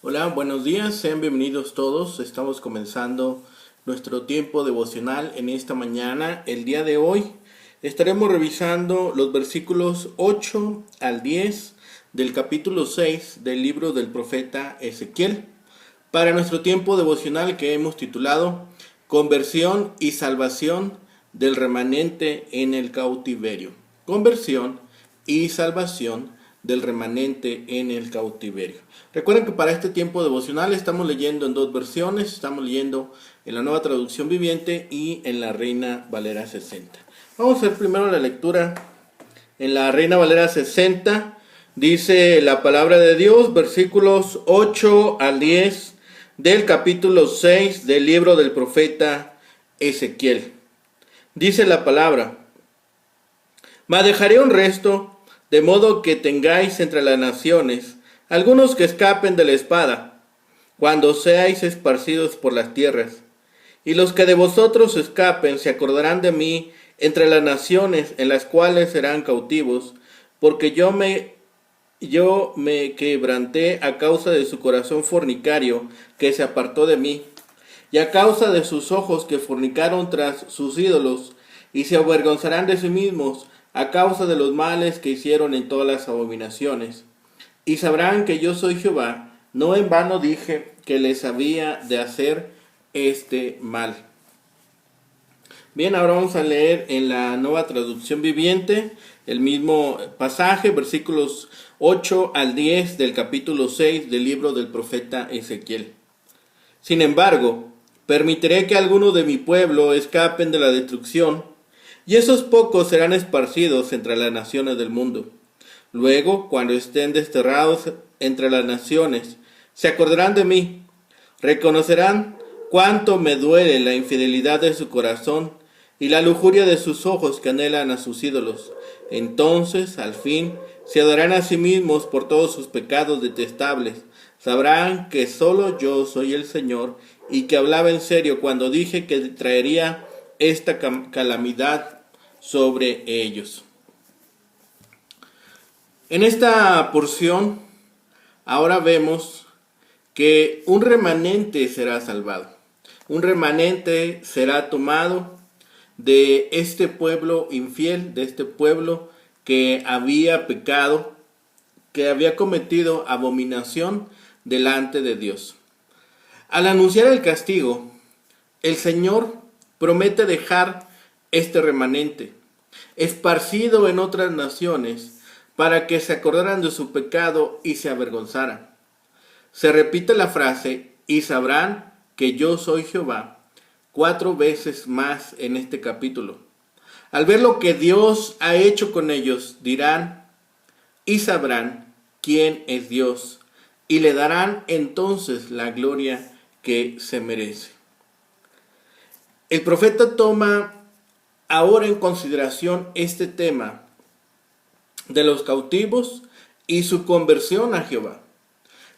Hola, buenos días, sean bienvenidos todos. Estamos comenzando nuestro tiempo devocional en esta mañana. El día de hoy estaremos revisando los versículos 8 al 10 del capítulo 6 del libro del profeta Ezequiel. Para nuestro tiempo devocional que hemos titulado Conversión y salvación del remanente en el cautiverio. Conversión y salvación del remanente en el cautiverio. Recuerden que para este tiempo devocional estamos leyendo en dos versiones. Estamos leyendo en la Nueva Traducción Viviente y en la Reina Valera 60. Vamos a hacer primero la lectura en la Reina Valera 60. Dice la palabra de Dios, versículos 8 al 10 del capítulo 6 del libro del profeta Ezequiel. Dice la palabra: Mas dejaré un resto, de modo que tengáis entre las naciones algunos que escapen de la espada, cuando seáis esparcidos por las tierras. Y los que de vosotros escapen se acordarán de mí entre las naciones en las cuales serán cautivos, porque yo me quebranté a causa de su corazón fornicario que se apartó de mí, y a causa de sus ojos que fornicaron tras sus ídolos, y se avergonzarán de sí mismos a causa de los males que hicieron en todas las abominaciones. Y sabrán que yo soy Jehová, no en vano dije que les había de hacer este mal. Bien, ahora vamos a leer en la Nueva Traducción Viviente el mismo pasaje, versículos 8 al 10 del capítulo 6 del libro del profeta Ezequiel. Sin embargo, permitiré que algunos de mi pueblo escapen de la destrucción, y esos pocos serán esparcidos entre las naciones del mundo. Luego, cuando estén desterrados entre las naciones, se acordarán de mí, reconocerán cuánto me duele la infidelidad de su corazón y la lujuria de sus ojos que anhelan a sus ídolos. Entonces, al fin, se adorarán a sí mismos por todos sus pecados detestables. Sabrán que solo yo soy el Señor y que hablaba en serio cuando dije que traería esta calamidad sobre ellos. En esta porción, ahora vemos que un remanente será salvado. Un remanente será tomado de este pueblo infiel, de este pueblo que había pecado, que había cometido abominación delante de Dios. Al anunciar el castigo, el Señor promete dejar este remanente esparcido en otras naciones para que se acordaran de su pecado y se avergonzaran. Se repite la frase, y sabrán que yo soy Jehová, 4 veces más en este capítulo. Al ver lo que Dios ha hecho con ellos, dirán y sabrán quién es Dios, y le darán entonces la gloria que se merece. El profeta toma ahora en consideración este tema de los cautivos y su conversión a Jehová.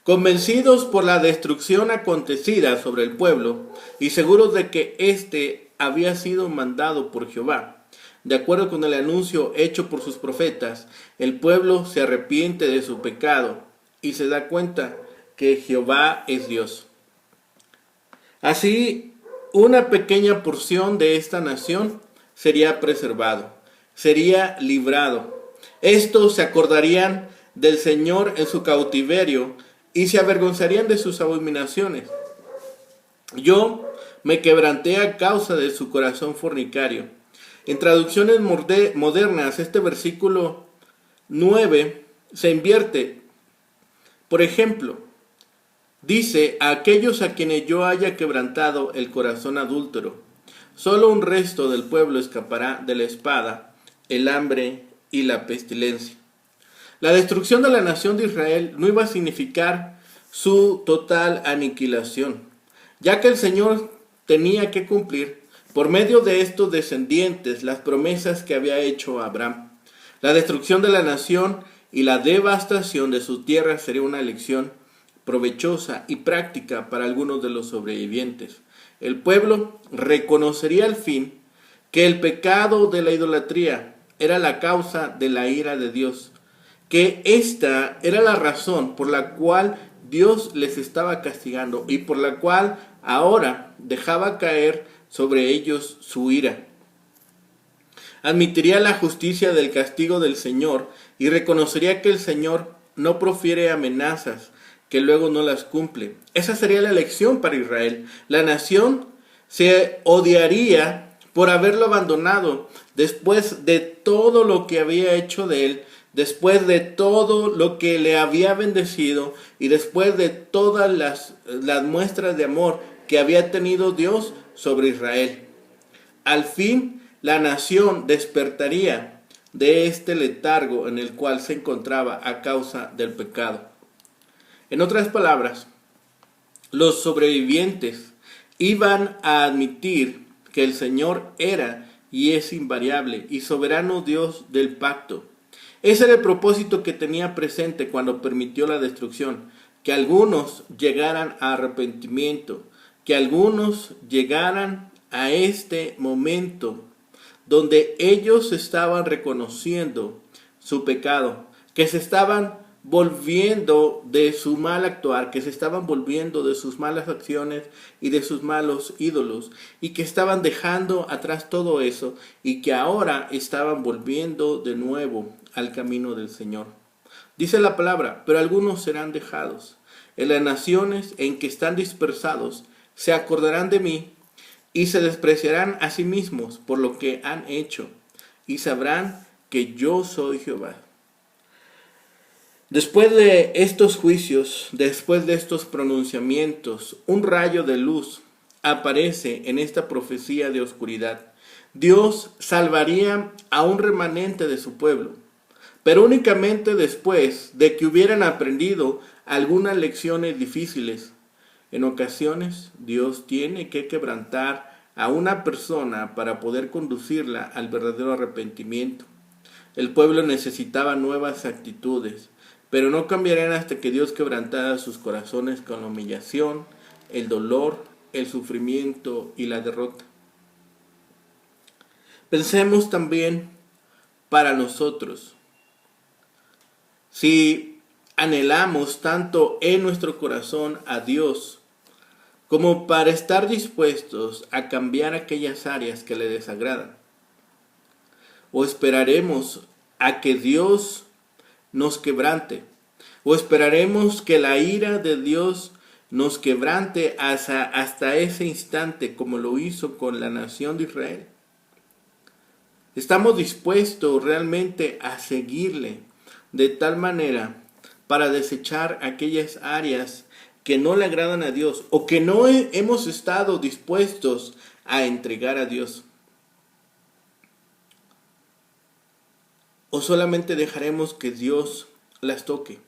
Convencidos por la destrucción acontecida sobre el pueblo y seguros de que éste había sido mandado por Jehová, de acuerdo con el anuncio hecho por sus profetas, el pueblo se arrepiente de su pecado y se da cuenta que Jehová es Dios. Así, una pequeña porción de esta nación sería preservado, sería librado. Estos se acordarían del Señor en su cautiverio y se avergonzarían de sus abominaciones. Yo me quebranté a causa de su corazón fornicario. En traducciones modernas, este versículo 9 se invierte. Por ejemplo, dice: a aquellos a quienes yo haya quebrantado el corazón adúltero, solo un resto del pueblo escapará de la espada, el hambre y la pestilencia. La destrucción de la nación de Israel no iba a significar su total aniquilación, ya que el Señor tenía que cumplir por medio de estos descendientes las promesas que había hecho a Abraham. La destrucción de la nación y la devastación de su tierra sería una lección provechosa y práctica para algunos de los sobrevivientes. El pueblo reconocería al fin que el pecado de la idolatría era la causa de la ira de Dios, que esta era la razón por la cual Dios les estaba castigando y por la cual ahora dejaba caer sobre ellos su ira. Admitiría la justicia del castigo del Señor y reconocería que el Señor no profiere amenazas que luego no las cumple. Esa sería la lección para Israel. La nación se odiaría por haberlo abandonado después de todo lo que había hecho de él, después de todo lo que le había bendecido y después de todas las muestras de amor que había tenido Dios sobre Israel. Al fin, la nación despertaría de este letargo en el cual se encontraba a causa del pecado. En otras palabras, los sobrevivientes iban a admitir que el Señor era y es invariable y soberano Dios del pacto. Ese era el propósito que tenía presente cuando permitió la destrucción, que algunos llegaran a arrepentimiento, que algunos llegaran a este momento donde ellos estaban reconociendo su pecado, que se estaban volviendo de su mal actuar, que se estaban volviendo de sus malas acciones y de sus malos ídolos, y que estaban dejando atrás todo eso, y que ahora estaban volviendo de nuevo al camino del Señor. Dice la palabra, pero algunos serán dejados. En las naciones en que están dispersados se acordarán de mí, y se despreciarán a sí mismos por lo que han hecho, y sabrán que yo soy Jehová. Después de estos juicios, después de estos pronunciamientos, un rayo de luz aparece en esta profecía de oscuridad. Dios salvaría a un remanente de su pueblo, pero únicamente después de que hubieran aprendido algunas lecciones difíciles. En ocasiones, Dios tiene que quebrantar a una persona para poder conducirla al verdadero arrepentimiento. El pueblo necesitaba nuevas actitudes, pero no cambiarían hasta que Dios quebrantara sus corazones con la humillación, el dolor, el sufrimiento y la derrota. Pensemos también para nosotros. Si anhelamos tanto en nuestro corazón a Dios, como para estar dispuestos a cambiar aquellas áreas que le desagradan, o esperaremos a que Dios nos quebrante, o esperaremos que la ira de Dios nos quebrante hasta ese instante, como lo hizo con la nación de Israel. Estamos dispuestos realmente a seguirle de tal manera para desechar aquellas áreas que no le agradan a Dios o que no hemos estado dispuestos a entregar a Dios. O solamente dejaremos que Dios las toque,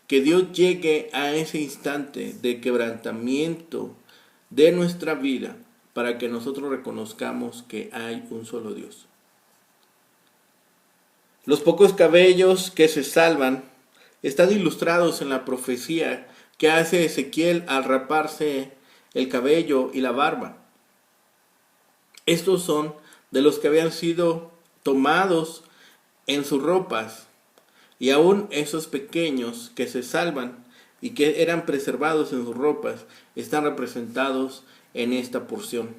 que Dios llegue a ese instante de quebrantamiento de nuestra vida para que nosotros reconozcamos que hay un solo Dios. Los pocos cabellos que se salvan están ilustrados en la profecía que hace Ezequiel al raparse el cabello y la barba. Estos son de los que habían sido tomados en sus ropas, y aún esos pequeños que se salvan y que eran preservados en sus ropas están representados en esta porción.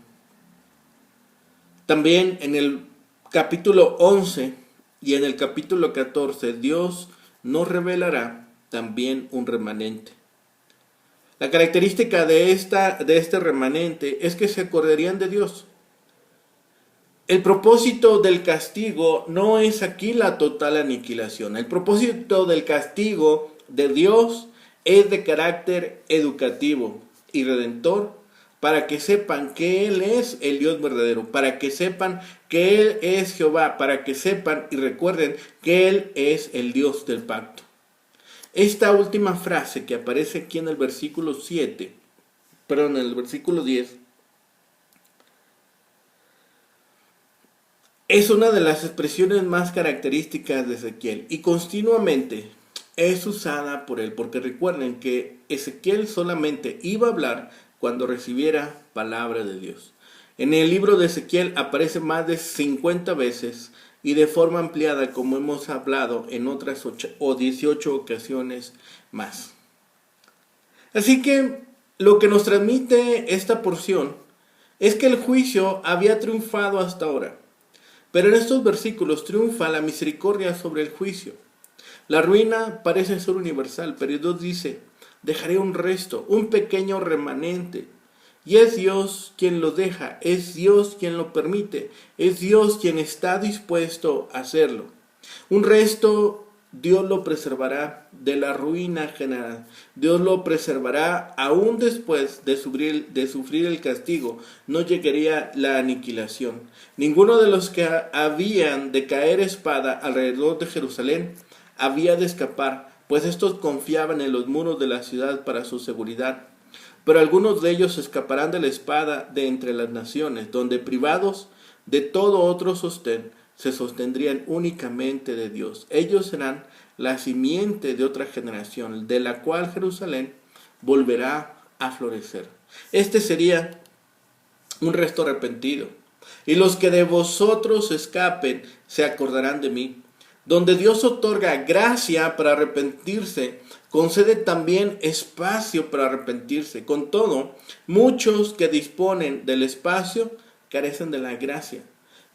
También en el capítulo 11 y en el capítulo 14 Dios nos revelará también un remanente. La característica de este remanente es que se acordarían de Dios. El propósito del castigo no es aquí la total aniquilación. El propósito del castigo de Dios es de carácter educativo y redentor, para que sepan que Él es el Dios verdadero, para que sepan que Él es Jehová, para que sepan y recuerden que Él es el Dios del pacto. Esta última frase que aparece aquí en el versículo 7, en el versículo 10, es una de las expresiones más características de Ezequiel y continuamente es usada por él, porque recuerden que Ezequiel solamente iba a hablar cuando recibiera palabra de Dios. En el libro de Ezequiel aparece más de 50 veces y de forma ampliada, como hemos hablado en otras 18 ocasiones más. Así que lo que nos transmite esta porción es que el juicio había triunfado hasta ahora. Pero en estos versículos triunfa la misericordia sobre el juicio. La ruina parece ser universal, pero Dios dice, dejaré un resto, un pequeño remanente. Y es Dios quien lo deja, es Dios quien lo permite, es Dios quien está dispuesto a hacerlo. Un resto Dios lo preservará de la ruina general. Dios lo preservará aún después de sufrir el castigo. No llegaría la aniquilación. Ninguno de los que habían de caer espada alrededor de Jerusalén había de escapar, pues estos confiaban en los muros de la ciudad para su seguridad. Pero algunos de ellos escaparán de la espada de entre las naciones, donde privados de todo otro sostén, se sostendrían únicamente de Dios. Ellos serán la simiente de otra generación, de la cual Jerusalén volverá a florecer. Este sería un resto arrepentido. Y los que de vosotros escapen se acordarán de mí. Donde Dios otorga gracia para arrepentirse, concede también espacio para arrepentirse. Con todo, muchos que disponen del espacio carecen de la gracia.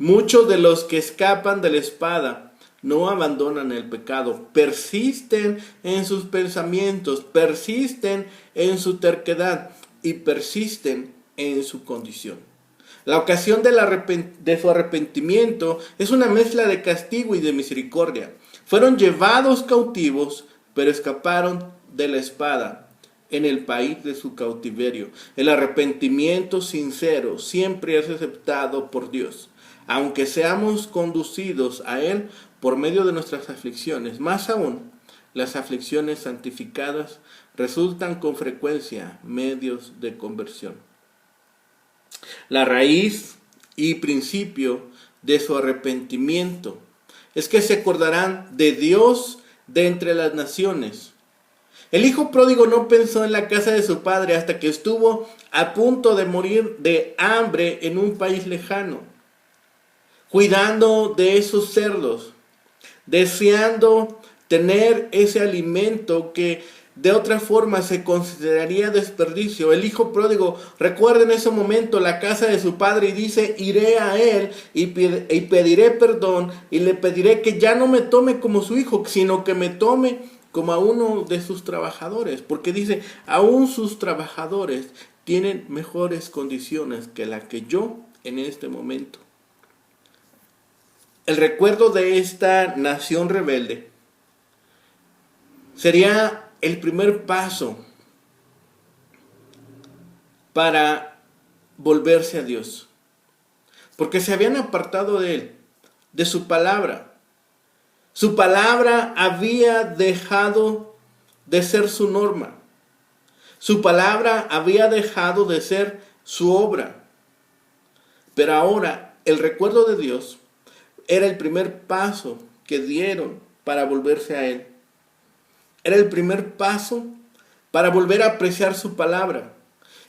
Muchos de los que escapan de la espada no abandonan el pecado, persisten en sus pensamientos, persisten en su terquedad y persisten en su condición. La ocasión de su arrepentimiento es una mezcla de castigo y de misericordia. Fueron llevados cautivos, pero escaparon de la espada en el país de su cautiverio. El arrepentimiento sincero siempre es aceptado por Dios. Aunque seamos conducidos a Él por medio de nuestras aflicciones, más aún, las aflicciones santificadas resultan con frecuencia medios de conversión. La raíz y principio de su arrepentimiento es que se acordarán de Dios de entre las naciones. El hijo pródigo no pensó en la casa de su padre hasta que estuvo a punto de morir de hambre en un país lejano, cuidando de esos cerdos, deseando tener ese alimento que de otra forma se consideraría desperdicio. El hijo pródigo recuerda en ese momento la casa de su padre y dice, iré a él y pediré perdón y le pediré que ya no me tome como su hijo, sino que me tome como a uno de sus trabajadores. Porque dice, aún sus trabajadores tienen mejores condiciones que la que yo en este momento. El recuerdo de esta nación rebelde sería el primer paso para volverse a Dios. Porque se habían apartado de Él, de su palabra. Su palabra había dejado de ser su norma. Su palabra había dejado de ser su obra. Pero ahora el recuerdo de Dios era el primer paso que dieron para volverse a Él. Era el primer paso para volver a apreciar su palabra.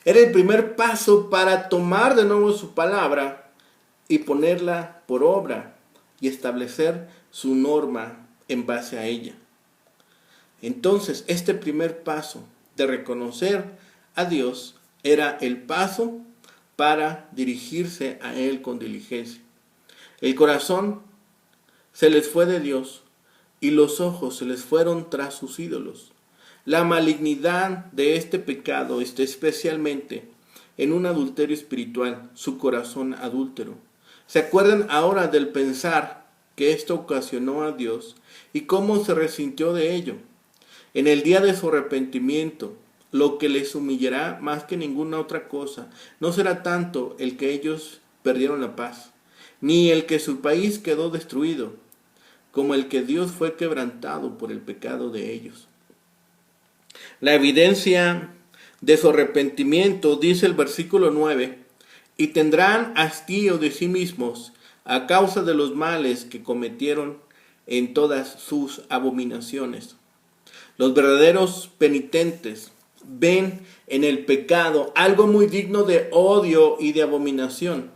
Era el primer paso para tomar de nuevo su palabra y ponerla por obra y establecer su norma en base a ella. Entonces, este primer paso de reconocer a Dios era el paso para dirigirse a Él con diligencia. El corazón se les fue de Dios y los ojos se les fueron tras sus ídolos. La malignidad de este pecado está especialmente en un adulterio espiritual, su corazón adúltero. ¿Se acuerdan ahora del pensar que esto ocasionó a Dios y cómo se resintió de ello? En el día de su arrepentimiento, lo que les humillará más que ninguna otra cosa no será tanto el que ellos perdieron la paz, ni el que su país quedó destruido, como el que Dios fue quebrantado por el pecado de ellos. La evidencia de su arrepentimiento, dice el versículo 9, y tendrán hastío de sí mismos a causa de los males que cometieron en todas sus abominaciones. Los verdaderos penitentes ven en el pecado algo muy digno de odio y de abominación.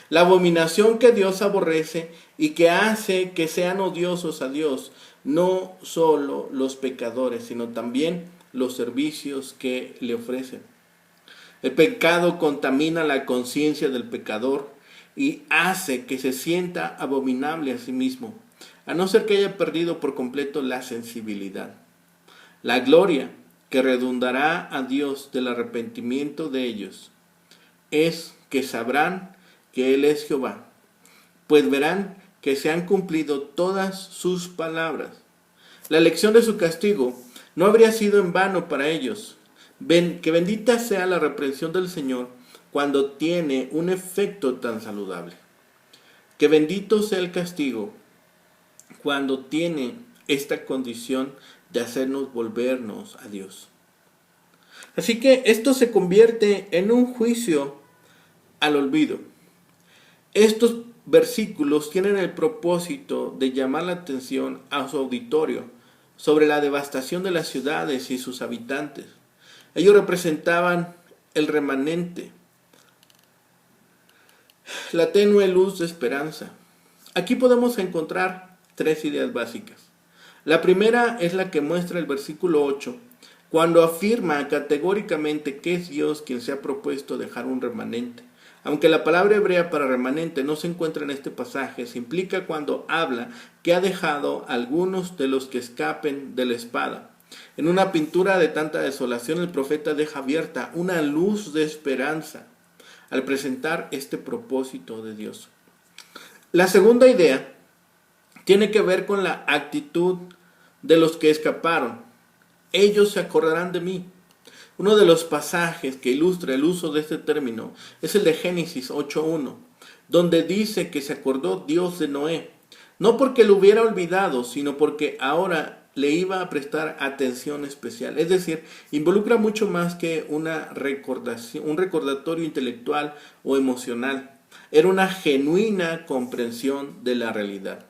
La abominación que Dios aborrece y que hace que sean odiosos a Dios, no solo los pecadores, sino también los servicios que le ofrecen. El pecado contamina la conciencia del pecador y hace que se sienta abominable a sí mismo, a no ser que haya perdido por completo la sensibilidad. La gloria que redundará a Dios del arrepentimiento de ellos es que sabrán que Él es Jehová, pues verán que se han cumplido todas sus palabras. La elección de su castigo no habría sido en vano para ellos. Que bendita sea la reprensión del Señor cuando tiene un efecto tan saludable. Que bendito sea el castigo cuando tiene esta condición de hacernos volvernos a Dios. Así que esto se convierte en un juicio al olvido. Estos versículos tienen el propósito de llamar la atención a su auditorio sobre la devastación de las ciudades y sus habitantes. Ellos representaban el remanente, la tenue luz de esperanza. Aquí podemos encontrar tres ideas básicas. La primera es la que muestra el versículo 8, cuando afirma categóricamente que es Dios quien se ha propuesto dejar un remanente. Aunque la palabra hebrea para remanente no se encuentra en este pasaje, se implica cuando habla que ha dejado a algunos de los que escapen de la espada. En una pintura de tanta desolación, el profeta deja abierta una luz de esperanza al presentar este propósito de Dios. La segunda idea tiene que ver con la actitud de los que escaparon. Ellos se acordarán de mí. Uno de los pasajes que ilustra el uso de este término es el de Génesis 8:1, donde dice que se acordó Dios de Noé, no porque lo hubiera olvidado, sino porque ahora le iba a prestar atención especial. Es decir, involucra mucho más que un recordatorio intelectual o emocional. Era una genuina comprensión de la realidad.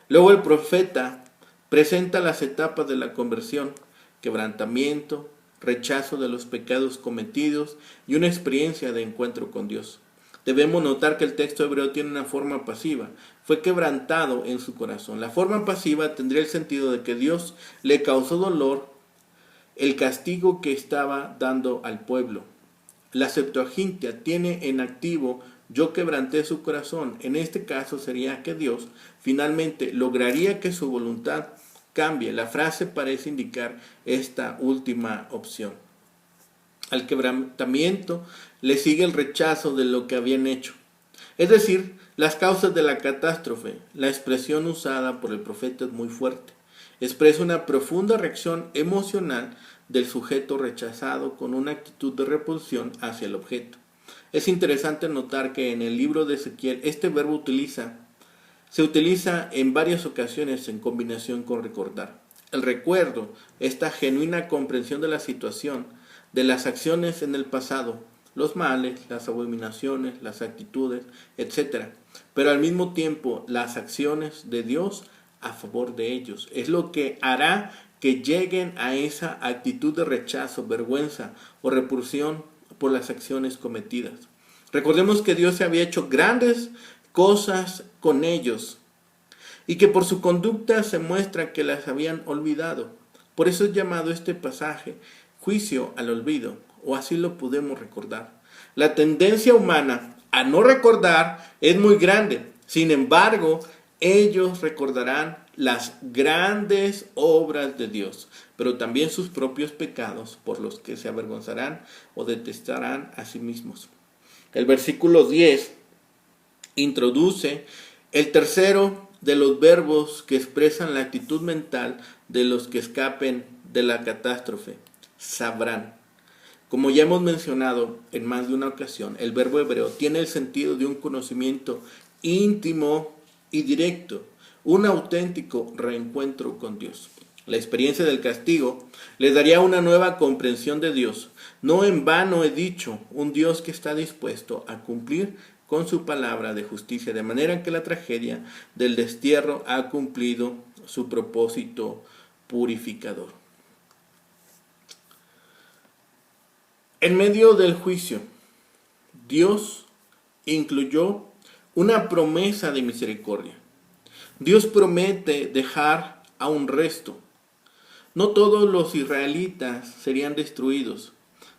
Luego el profeta presenta las etapas de la conversión: quebrantamiento, rechazo de los pecados cometidos y una experiencia de encuentro con Dios. Debemos notar que el texto hebreo tiene una forma pasiva. Fue quebrantado en su corazón. La forma pasiva tendría el sentido de que Dios le causó dolor el castigo que estaba dando al pueblo. La Septuaginta tiene en activo yo quebranté su corazón. En este caso sería que Dios finalmente lograría que su voluntad cambie. La frase parece indicar esta última opción. Al quebrantamiento le sigue el rechazo de lo que habían hecho, es decir, las causas de la catástrofe. La expresión usada por el profeta es muy fuerte. Expresa una profunda reacción emocional del sujeto rechazado con una actitud de repulsión hacia el objeto. Es interesante notar que en el libro de Ezequiel este verbo se utiliza en varias ocasiones en combinación con recordar. El recuerdo, esta genuina comprensión de la situación, de las acciones en el pasado, los males, las abominaciones, las actitudes, etc. Pero al mismo tiempo las acciones de Dios a favor de ellos. Es lo que hará que lleguen a esa actitud de rechazo, vergüenza o repulsión por las acciones cometidas. Recordemos que Dios se había hecho grandes cosas con ellos y que por su conducta se muestra que las habían olvidado. Por eso es llamado este pasaje juicio al olvido, o así lo podemos recordar. La tendencia humana a no recordar es muy grande. Sin embargo, ellos recordarán las grandes obras de Dios, pero también sus propios pecados por los que se avergonzarán o detestarán a sí mismos. El versículo 10 introduce el tercero de los verbos que expresan la actitud mental de los que escapen de la catástrofe. Sabrán. Como ya hemos mencionado en más de una ocasión, el verbo hebreo tiene el sentido de un conocimiento íntimo y directo, un auténtico reencuentro con Dios. La experiencia del castigo les daría una nueva comprensión de Dios. No en vano he dicho, un Dios que está dispuesto a cumplir con su palabra de justicia, de manera que la tragedia del destierro ha cumplido su propósito purificador. En medio del juicio, Dios incluyó una promesa de misericordia. Dios promete dejar a un resto. No todos los israelitas serían destruidos,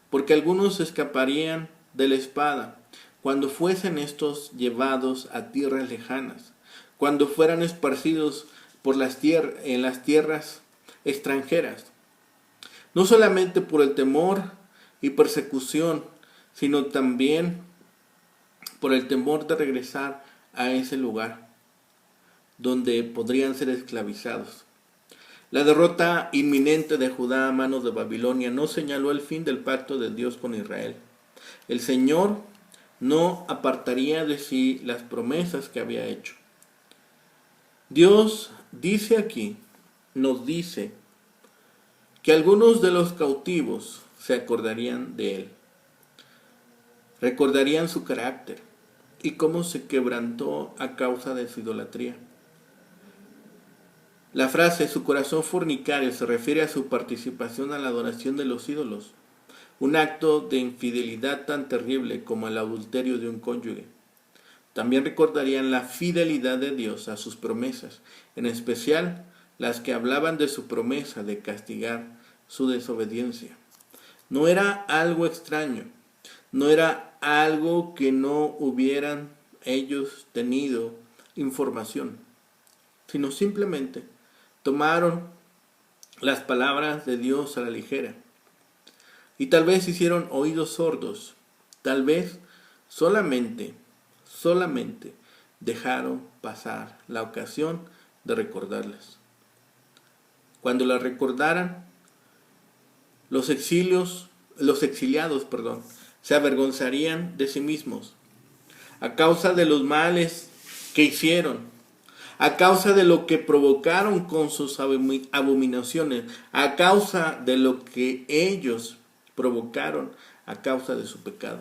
porque algunos escaparían de la espada cuando fuesen estos llevados a tierras lejanas, cuando fueran esparcidos por en las tierras extranjeras, no solamente por el temor y persecución, sino también por el temor de regresar a ese lugar donde podrían ser esclavizados. La derrota inminente de Judá a manos de Babilonia no señaló el fin del pacto de Dios con Israel. El Señor no apartaría de sí las promesas que había hecho. Dios dice aquí, nos dice, que algunos de los cautivos se acordarían de Él. Recordarían su carácter y cómo se quebrantó a causa de su idolatría. La frase su corazón fornicario se refiere a su participación en la adoración de los ídolos, un acto de infidelidad tan terrible como el adulterio de un cónyuge. También recordarían la fidelidad de Dios a sus promesas, en especial las que hablaban de su promesa de castigar su desobediencia. No era algo extraño, no era algo que no hubieran ellos tenido información, sino simplemente tomaron las palabras de Dios a la ligera. Y tal vez hicieron oídos sordos, tal vez solamente dejaron pasar la ocasión de recordarlas. Cuando las recordaran, los exiliados, se avergonzarían de sí mismos a causa de los males que hicieron, a causa de lo que provocaron con sus abominaciones, a causa de lo que ellos provocaron a causa de su pecado.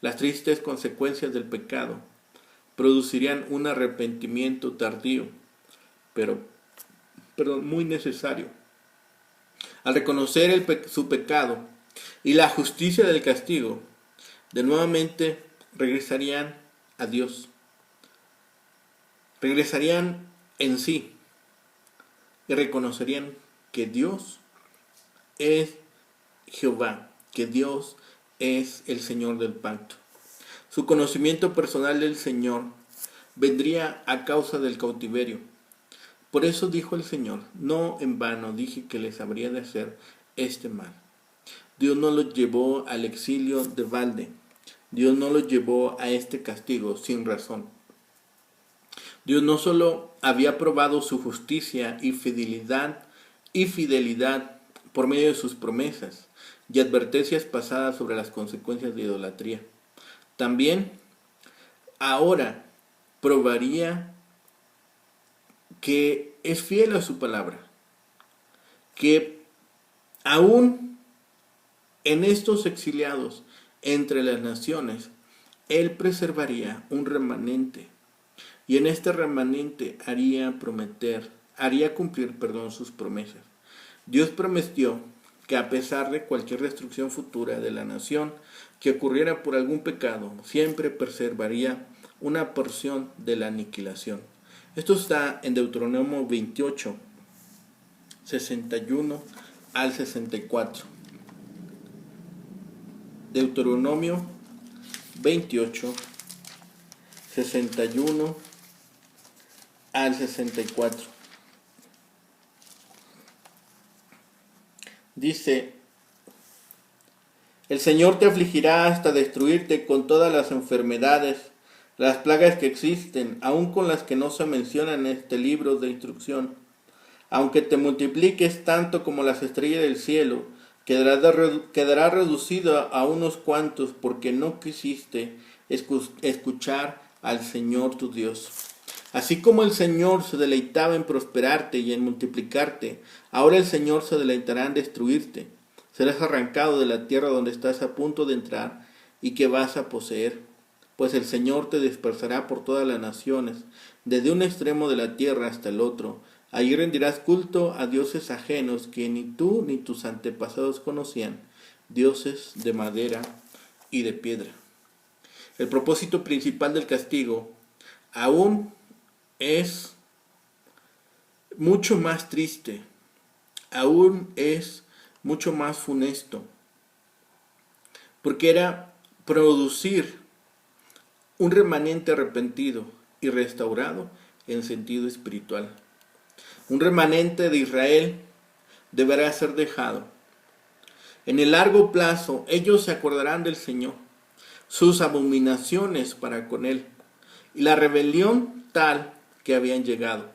Las tristes consecuencias del pecado producirían un arrepentimiento tardío, pero muy necesario. Al reconocer su pecado y la justicia del castigo, de nuevamente regresarían a Dios. Regresarían en sí y reconocerían que Dios es Jehová, que Dios es el Señor del pacto. Su conocimiento personal del Señor vendría a causa del cautiverio. Por eso dijo el Señor, no en vano dije que les habría de hacer este mal. Dios no los llevó al exilio de balde. Dios no los llevó a este castigo sin razón. Dios no solo había probado su justicia y fidelidad por medio de sus promesas y advertencias pasadas sobre las consecuencias de idolatría. También ahora probaría que es fiel a su palabra, que aún en estos exiliados entre las naciones, Él preservaría un remanente. Y en este remanente haría cumplir sus promesas. Dios prometió que a pesar de cualquier destrucción futura de la nación que ocurriera por algún pecado, siempre preservaría una porción de la aniquilación. Esto está en Deuteronomio 28, 61 al 64. Deuteronomio 28, 61 al 64. Dice, el Señor te afligirá hasta destruirte con todas las enfermedades, las plagas que existen, aun con las que no se mencionan en este libro de instrucción. Aunque te multipliques tanto como las estrellas del cielo, quedará reducido a unos cuantos porque no quisiste escuchar al Señor tu Dios. Así como el Señor se deleitaba en prosperarte y en multiplicarte, ahora el Señor se deleitará en destruirte. Serás arrancado de la tierra donde estás a punto de entrar y que vas a poseer, pues el Señor te dispersará por todas las naciones, desde un extremo de la tierra hasta el otro. Allí rendirás culto a dioses ajenos que ni tú ni tus antepasados conocían, dioses de madera y de piedra. El propósito principal del castigo aún es mucho más triste aún es mucho más funesto, porque era producir un remanente arrepentido y restaurado en sentido espiritual. Un remanente de Israel deberá ser dejado. En el largo plazo ellos se acordarán del Señor, sus abominaciones para con Él, y la rebelión tal que habían llegado.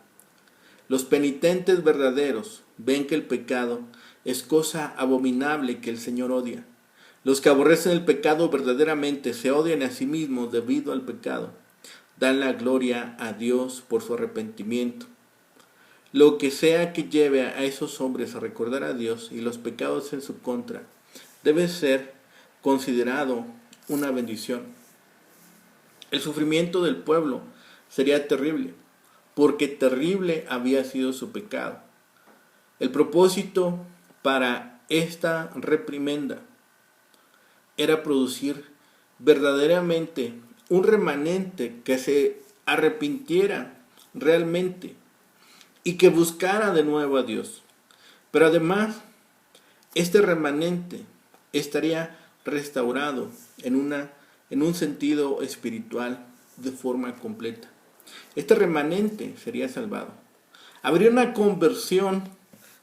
Los penitentes verdaderos ven que el pecado es cosa abominable que el Señor odia. Los que aborrecen el pecado verdaderamente se odian a sí mismos debido al pecado. Dan la gloria a Dios por su arrepentimiento. Lo que sea que lleve a esos hombres a recordar a Dios y los pecados en su contra, debe ser considerado una bendición. El sufrimiento del pueblo sería terrible, porque terrible había sido su pecado. El propósito para esta reprimenda era producir verdaderamente un remanente que se arrepintiera realmente y que buscara de nuevo a Dios. Pero además, este remanente estaría restaurado en un sentido espiritual de forma completa. Este remanente sería salvado. Habría una conversión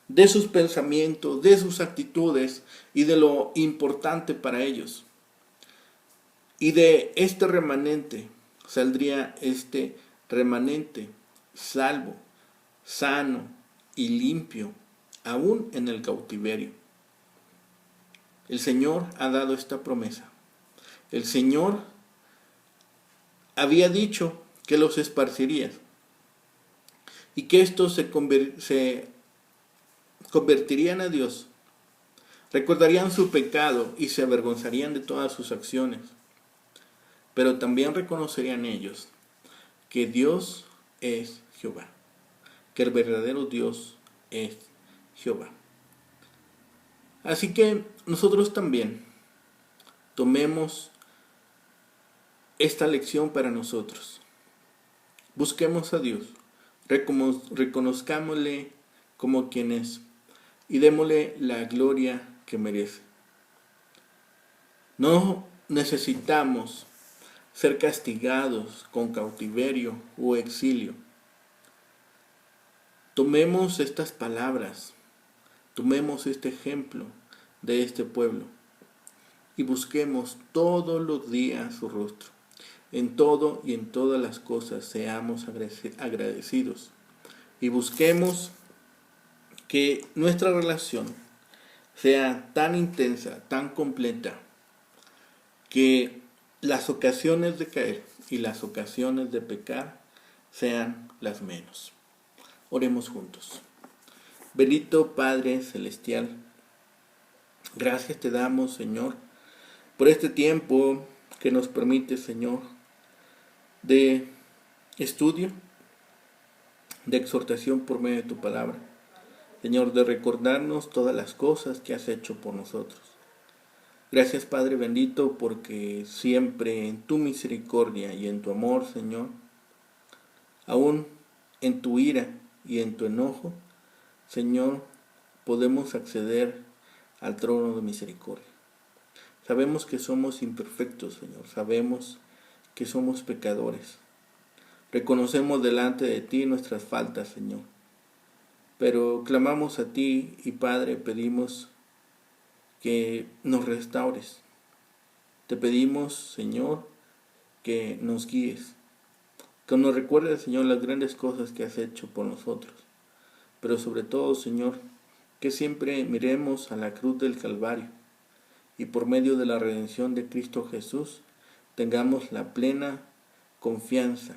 de sus pensamientos, de sus actitudes y de lo importante para ellos. Y de este remanente saldría este remanente salvo, sano y limpio, aún en el cautiverio. El Señor ha dado esta promesa. El Señor había dicho que los esparciría y que estos se convertirían a Dios, recordarían su pecado y se avergonzarían de todas sus acciones. Pero también reconocerían ellos que Dios es Jehová, que el verdadero Dios es Jehová. Así que nosotros también tomemos esta lección para nosotros. Busquemos a Dios, reconozcámosle como quien es y démosle la gloria que merece. No necesitamos ser castigados con cautiverio o exilio. Tomemos estas palabras, tomemos este ejemplo de este pueblo y busquemos todos los días su rostro. En todo y en todas las cosas seamos agradecidos y busquemos que nuestra relación sea tan intensa, tan completa, que las ocasiones de caer y las ocasiones de pecar sean las menos. Oremos juntos. Bendito Padre Celestial, gracias te damos, Señor, por este tiempo que nos permite, Señor, de estudio, de exhortación por medio de tu palabra. Señor, de recordarnos todas las cosas que has hecho por nosotros. Gracias, Padre bendito, porque siempre en tu misericordia y en tu amor, Señor, aún en tu ira y en tu enojo, Señor, podemos acceder al trono de misericordia. Sabemos que somos imperfectos, Señor. Sabemos que somos pecadores. Reconocemos delante de ti nuestras faltas, Señor. Pero clamamos a ti y, Padre, pedimos que nos restaures. Te pedimos, Señor, que nos guíes. Que nos recuerdes, Señor, las grandes cosas que has hecho por nosotros. Pero sobre todo, Señor, que siempre miremos a la cruz del Calvario y por medio de la redención de Cristo Jesús tengamos la plena confianza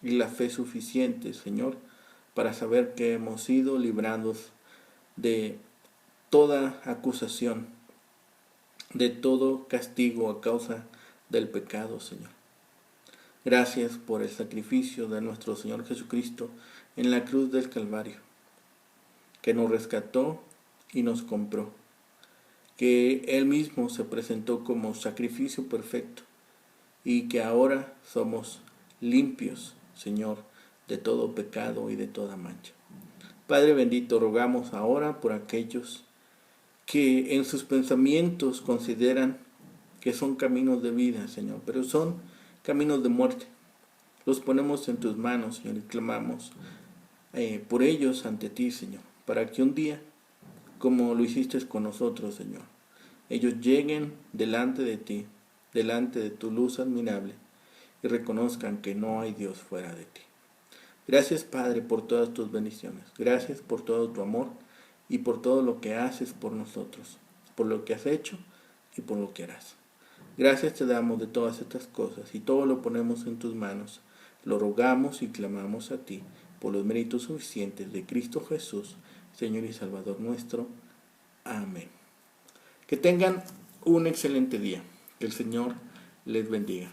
y la fe suficiente, Señor, para saber que hemos sido librados de toda acusación, de todo castigo a causa del pecado, Señor. Gracias por el sacrificio de nuestro Señor Jesucristo en la cruz del Calvario, que nos rescató y nos compró, que Él mismo se presentó como sacrificio perfecto y que ahora somos limpios, Señor, de todo pecado y de toda mancha. Padre bendito, rogamos ahora por aquellos que en sus pensamientos consideran que son caminos de vida, Señor, pero son caminos de muerte. Los ponemos en tus manos, Señor, y clamamos por ellos ante ti, Señor, para que un día, como lo hiciste con nosotros, Señor, ellos lleguen delante de ti, delante de tu luz admirable, y reconozcan que no hay Dios fuera de ti. Gracias, Padre, por todas tus bendiciones. Gracias por todo tu amor y por todo lo que haces por nosotros, por lo que has hecho y por lo que harás. Gracias te damos de todas estas cosas y todo lo ponemos en tus manos. Lo rogamos y clamamos a ti por los méritos suficientes de Cristo Jesús, Señor y Salvador nuestro. Amén. Que tengan un excelente día. Que el Señor les bendiga.